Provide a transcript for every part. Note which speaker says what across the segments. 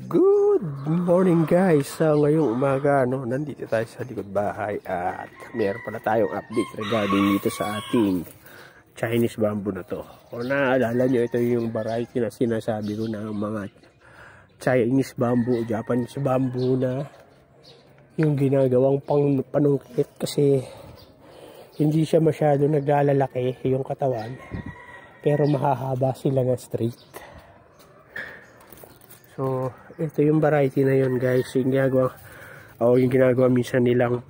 Speaker 1: Good morning guys. Ngayong umaga nandito tayo sa likod bahay at meron pala tayong update regarding dito sa ating Chinese bamboo na to. Kung naalala nyo, ito yung variety na sinasabi ko ng mga Chinese bamboo, Japanese bamboo na yung ginagawang panungkit kasi hindi siya masyado naglalaki yung katawan pero mahahaba sila na straight. So, ito yung variety na yun guys. Yung ginagawa minsan nilang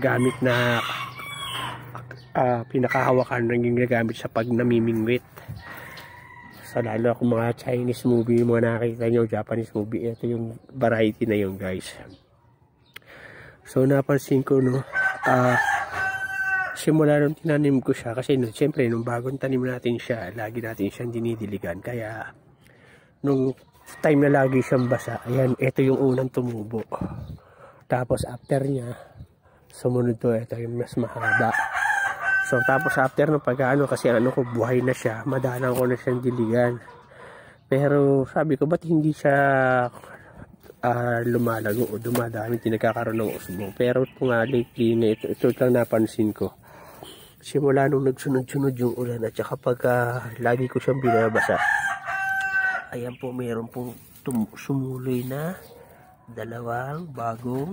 Speaker 1: gamit na pinakahawakan na ginagamit sa pag namimingwit. So, lalo kung mga Chinese movie, mga nakita nyo, Japanese movie, ito yung variety na yun guys. So, napansin ko, simula nung tinanim ko siya, kasi siyempre, nung bagong tanim natin siya, lagi natin siyang dinidiligan. Kaya, nung time na lagi siyang basa, ayan, ito yung unang tumubo. Tapos after niya, sumunod to, ito yung mas mahaba. So tapos after ng pag-ano, kasi ko, buhay na siya, madalang ko na siyang diligan. Pero sabi ko, ba't hindi siya lumalago o dumadami, tinagkakaroon ng usbong. Pero ito nga lately, ito lang napansin ko. Simula nung nagsunod-sunod yung ulan at saka lagi ko siyang binabasa, ayan po, mayroon pong sumuloy na dalawang bagong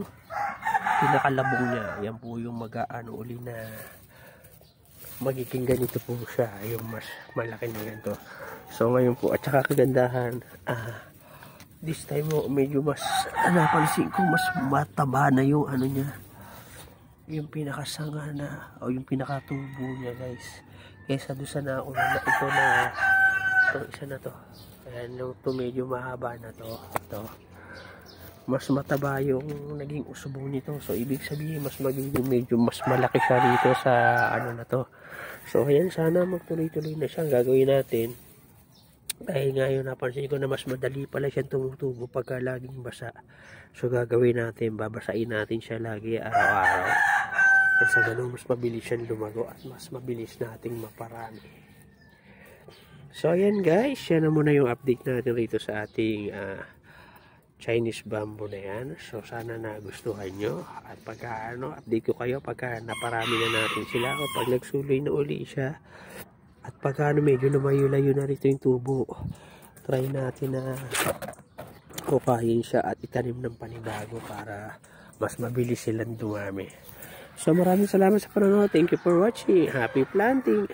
Speaker 1: pinakalabong niya. Ayan po yung uli na magiging ganito po siya, yung mas malaki na ganito. So ngayon po, at saka kagandahan, this time medyo mas napansin ko, mas mataba na yung niya, yung pinakasanga na o yung pinakatubo niya guys, kaysa doon sa nauna na ito na itong isa na to. Ayan, ito medyo mahaba na to. Ito, mas mataba yung naging usbong nito. So, ibig sabihin, medyo mas malaki siya dito sa na to. So, ayan, sana magtuloy-tuloy na siya. Gagawin natin. Dahil ngayon, napansin ko na mas madali pala siyang tumutubo pagka laging basa. So, gagawin natin, babasain natin siya lagi araw-araw. Kasi ganun, mas mabilis siyang lumago at mas mabilis nating maparami. So ayan guys, yan na muna yung update natin rito sa ating Chinese bamboo na yan. So sana nagustuhan nyo. At pagka update ko kayo pagka naparami na natin sila o pag nagsuloy na uli siya. At pagka medyo lumayo-layo na rito yung tubo, try natin na kukain siya at itanim ng panibago para mas mabilis silang dumami. So maraming salamat sa panonood. Thank you for watching. Happy planting!